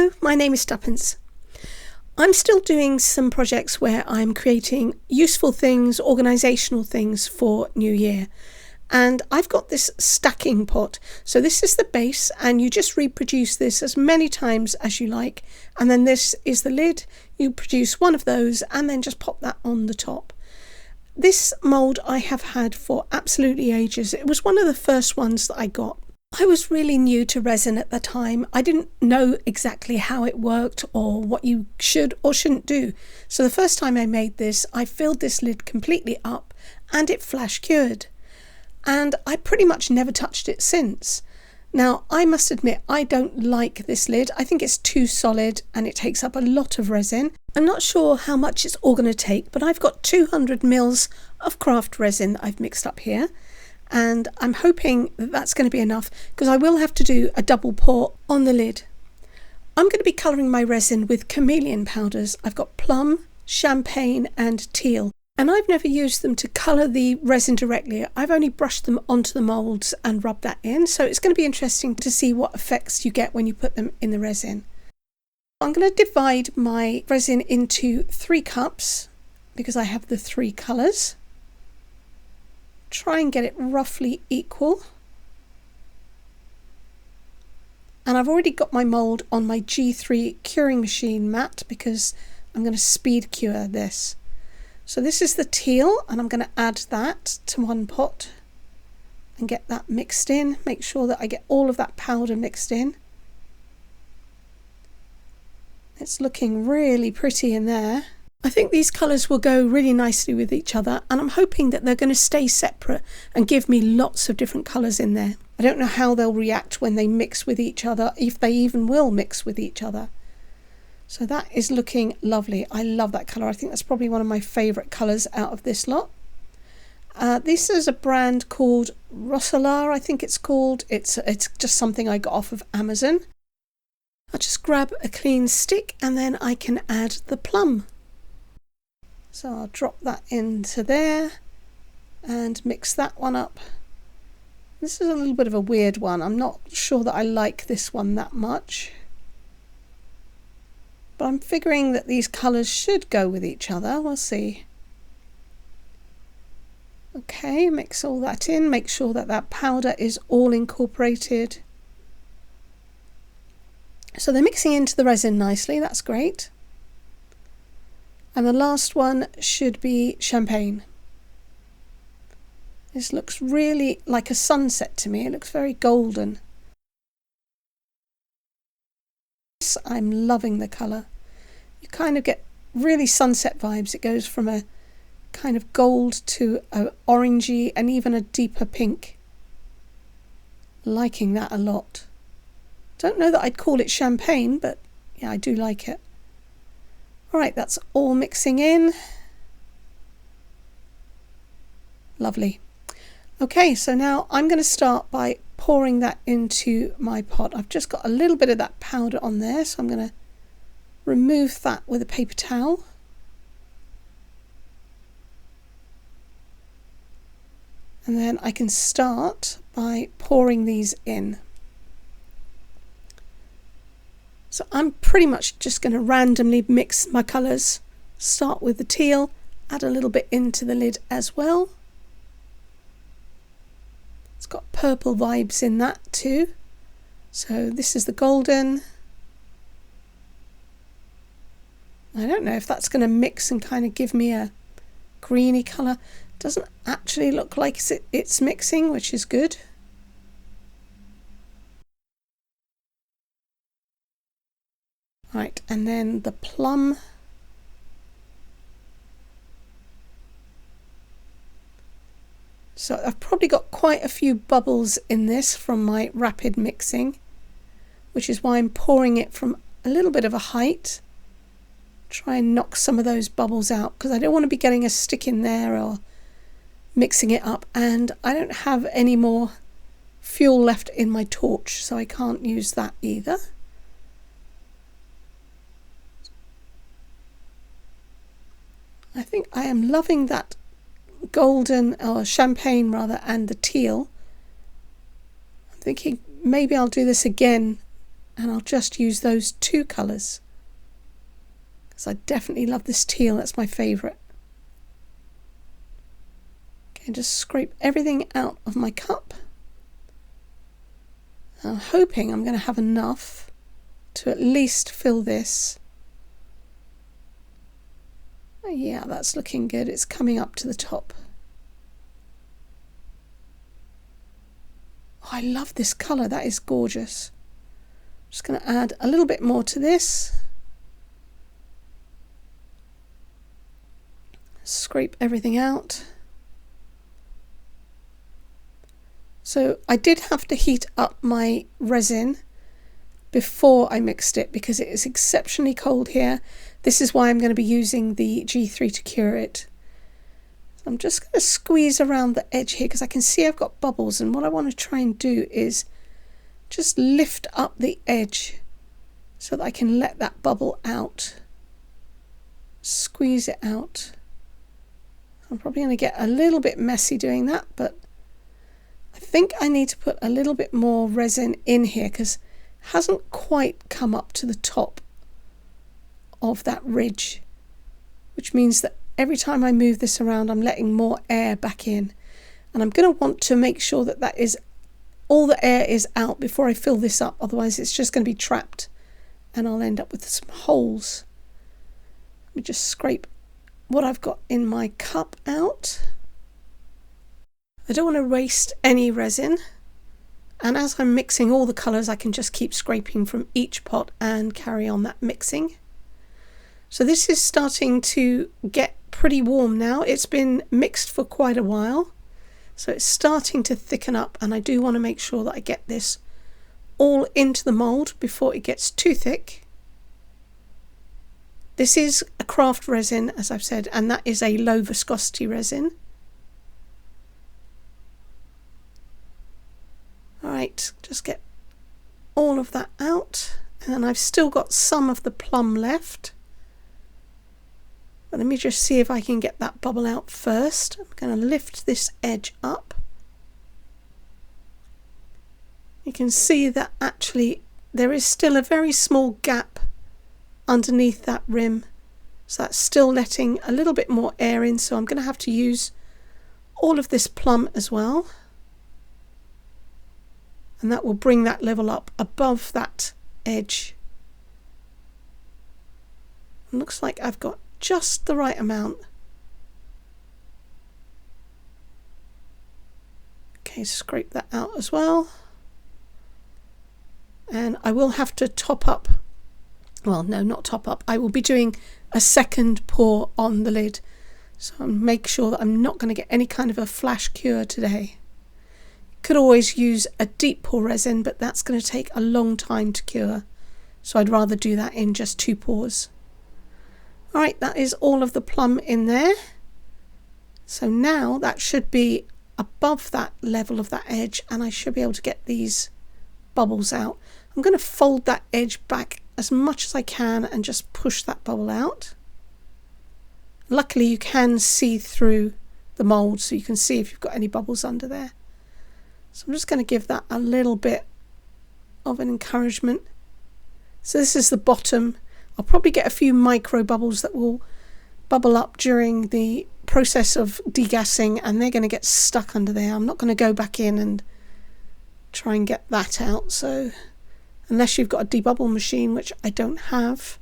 Hello, my name is Tuppence. I'm still doing some projects where I'm creating useful things, organisational things for New Year. And I've got this stacking pot. So this is the base and you just reproduce this as many times as you like. And then this is the lid. You produce one of those and then just pop that on the top. This mould I have had for absolutely ages. It was one of the first ones that I got. I was really new to resin at the time. I didn't know exactly how it worked or what you should or shouldn't do. So the first time I made this, I filled this lid completely up and it flash cured. And I pretty much never touched it since. Now, I must admit, I don't like this lid. I think it's too solid and it takes up a lot of resin. I'm not sure how much it's all going to take, but I've got 200 mils of craft resin that I've mixed up here. And I'm hoping that that's going to be enough because I will have to do a double pour on the lid. I'm going to be colouring my resin with Chameleon Powders. I've got plum, champagne and teal. And I've never used them to colour the resin directly. I've only brushed them onto the moulds and rubbed that in. So it's going to be interesting to see what effects you get when you put them in the resin. I'm going to divide my resin into 3 cups because I have the 3 colours. Try and get it roughly equal. And I've already got my mould on my G3 curing machine mat because I'm going to speed cure this. So this is the teal and I'm going to add that to one pot and get that mixed in. Make sure that I get all of that powder mixed in. It's looking really pretty in there. I think these colours will go really nicely with each other and I'm hoping that they're going to stay separate and give me lots of different colours in there. I don't know how they'll react when they mix with each other, if they even will mix with each other. So that is looking lovely. I love that colour. I think that's probably one of my favourite colours out of this lot. This is a brand called Resin, I think it's called. It's just something I got off of Amazon. I'll just grab a clean stick and then I can add the plum. So I'll drop that into there and mix that one up. This is a little bit of a weird one. I'm not sure that I like this one that much. But I'm figuring that these colours should go with each other. We'll see. Okay, mix all that in. Make sure that that powder is all incorporated. So they're mixing into the resin nicely. That's great. And the last one should be champagne. This looks really like a sunset to me. It looks very golden. I'm loving the colour. You kind of get really sunset vibes. It goes from a kind of gold to a orangey and even a deeper pink. Liking that a lot. Don't know that I'd call it champagne, but yeah, I do like it. Alright, that's all mixing in. Lovely. Okay, so now I'm going to start by pouring that into my pot. I've just got a little bit of that powder on there, so I'm going to remove that with a paper towel. And then I can start by pouring these in. So I'm pretty much just going to randomly mix my colours. Start with the teal, add a little bit into the lid as well. It's got purple vibes in that too. So this is the golden. I don't know if that's going to mix and kind of give me a greeny colour. Doesn't actually look like it's mixing, which is good. Right, and then the plum. So I've probably got quite a few bubbles in this from my rapid mixing, which is why I'm pouring it from a little bit of a height. Try and knock some of those bubbles out because I don't want to be getting a stick in there or mixing it up, and I don't have any more fuel left in my torch, so I can't use that either. I think I am loving that golden, or champagne rather, and the teal. I'm thinking maybe I'll do this again and I'll just use those two colours because I definitely love this teal. That's my favourite. Okay, just scrape everything out of my cup. I'm hoping I'm going to have enough to at least fill this. Yeah, that's looking good. It's coming up to the top. Oh, I love this colour. That is gorgeous. I'm just going to add a little bit more to this. Scrape everything out. So I did have to heat up my resin before I mixed it because it is exceptionally cold here. This is why I'm going to be using the G3 to cure it. I'm just going to squeeze around the edge here because I can see I've got bubbles, and what I want to try and do is just lift up the edge so that I can let that bubble out. Squeeze it out. I'm probably going to get a little bit messy doing that, but I think I need to put a little bit more resin in here because it hasn't quite come up to the top of that ridge, which means that every time I move this around I'm letting more air back in, and I'm going to want to make sure that that is all the air is out before I fill this up, otherwise it's just going to be trapped and I'll end up with some holes. Let me just scrape what I've got in my cup out. I don't want to waste any resin, and as I'm mixing all the colours I can just keep scraping from each pot and carry on that mixing. So this is starting to get pretty warm now. It's been mixed for quite a while, so it's starting to thicken up, and I do want to make sure that I get this all into the mould before it gets too thick. This is a craft resin, as I've said, and that is a low viscosity resin. Alright, just get all of that out, and then I've still got some of the plum left. But let me just see if I can get that bubble out first. I'm going to lift this edge up. You can see that actually there is still a very small gap underneath that rim, so that's still letting a little bit more air in, so I'm going to have to use all of this plum as well, and that will bring that level up above that edge. It looks like I've got just the right amount. Okay, scrape that out as well, and I will have to top up. Well, no, not top up. I will be doing a second pour on the lid, so I'll make sure that I'm not going to get any kind of a flash cure today. Could always use a deep pour resin, but that's going to take a long time to cure, so I'd rather do that in just 2 pours. Alright, that is all of the plum in there. So now that should be above that level of that edge, and I should be able to get these bubbles out. I'm going to fold that edge back as much as I can and just push that bubble out. Luckily you can see through the mould, so you can see if you've got any bubbles under there. So I'm just going to give that a little bit of an encouragement. So this is the bottom. I'll probably get a few micro bubbles that will bubble up during the process of degassing, and they're going to get stuck under there. I'm not going to go back in and try and get that out. So unless you've got a debubble machine, which I don't have,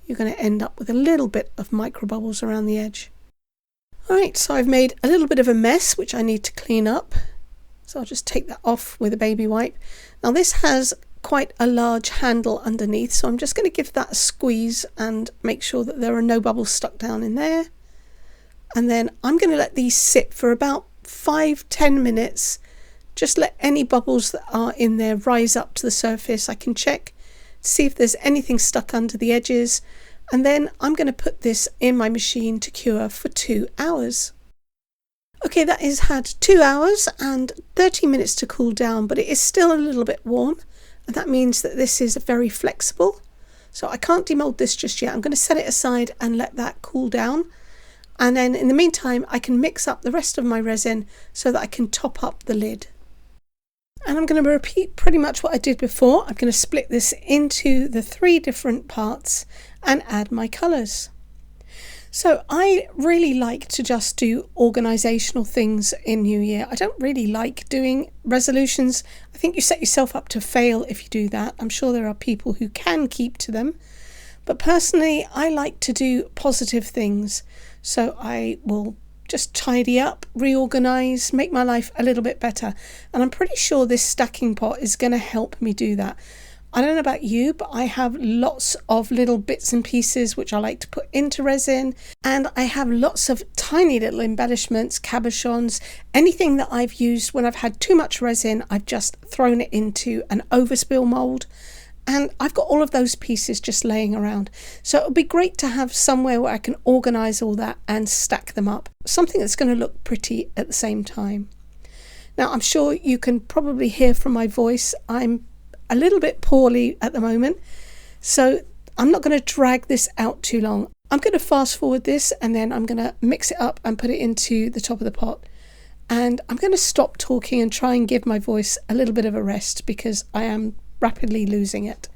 you're going to end up with a little bit of micro bubbles around the edge. Alright, so I've made a little bit of a mess which I need to clean up. So I'll just take that off with a baby wipe. Now this has quite a large handle underneath, so I'm just going to give that a squeeze and make sure that there are no bubbles stuck down in there. And then I'm going to let these sit for about 5-10 minutes. Just let any bubbles that are in there rise up to the surface. I can check to see if there's anything stuck under the edges, and then I'm going to put this in my machine to cure for 2 hours. Okay, that has had 2 hours and 30 minutes to cool down, but it is still a little bit warm, and that means that this is very flexible. So I can't demold this just yet. I'm going to set it aside and let that cool down, and then in the meantime I can mix up the rest of my resin so that I can top up the lid. And I'm going to repeat pretty much what I did before. I'm going to split this into the 3 different parts and add my colours. So I really like to just do organisational things in New Year. I don't really like doing resolutions. I think you set yourself up to fail if you do that. I'm sure there are people who can keep to them. But personally, I like to do positive things. So I will just tidy up, reorganise, make my life a little bit better. And I'm pretty sure this stacking pot is going to help me do that. I don't know about you, but I have lots of little bits and pieces which I like to put into resin, and I have lots of tiny little embellishments, cabochons, anything that I've used when I've had too much resin. I've just thrown it into an overspill mould, and I've got all of those pieces just laying around. So it would be great to have somewhere where I can organise all that and stack them up, something that's going to look pretty at the same time. Now, I'm sure you can probably hear from my voice, I'm a little bit poorly at the moment, so I'm not going to drag this out too long. I'm going to fast forward this, and then I'm going to mix it up and put it into the top of the pot. And I'm going to stop talking and try and give my voice a little bit of a rest because I am rapidly losing it.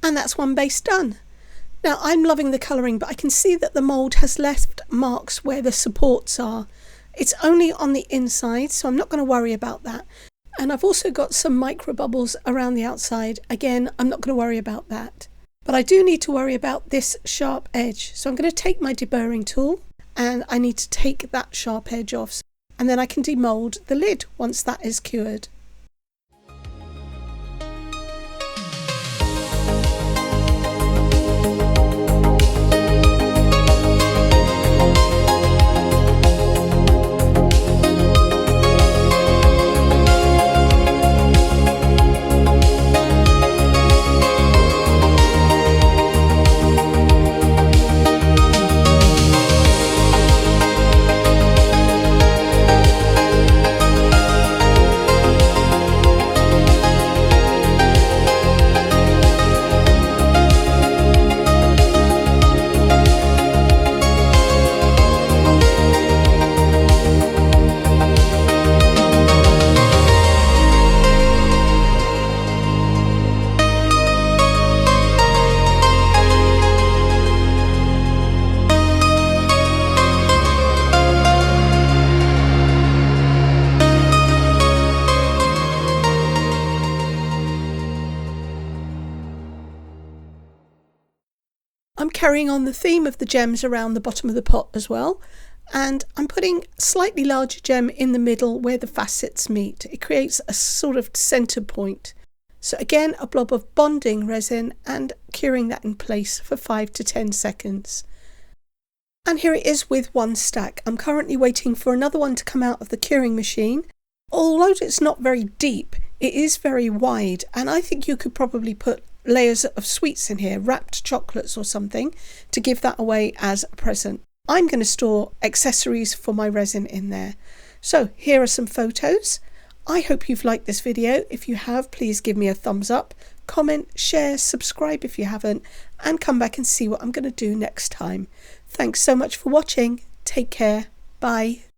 And that's one base done. Now I'm loving the colouring, but I can see that the mould has left marks where the supports are. It's only on the inside, so I'm not going to worry about that. And I've also got some micro bubbles around the outside. Again, I'm not going to worry about that. But I do need to worry about this sharp edge. So I'm going to take my deburring tool and I need to take that sharp edge off. And then I can demould the lid once that is cured. carrying on the theme of the gems around the bottom of the pot as well. And I'm putting a slightly larger gem in the middle where the facets meet. It creates a sort of centre point. So again, a blob of bonding resin and curing that in place for 5 to 10 seconds. And here it is with one stack. I'm currently waiting for another one to come out of the curing machine. Although it's not very deep, it is very wide, and I think you could probably put layers of sweets in here, wrapped chocolates or something, to give that away as a present. I'm going to store accessories for my resin in there. So here are some photos. I hope you've liked this video. If you have, please give me a thumbs up, comment, share, subscribe if you haven't, and come back and see what I'm going to do next time. Thanks so much for watching. Take care. Bye.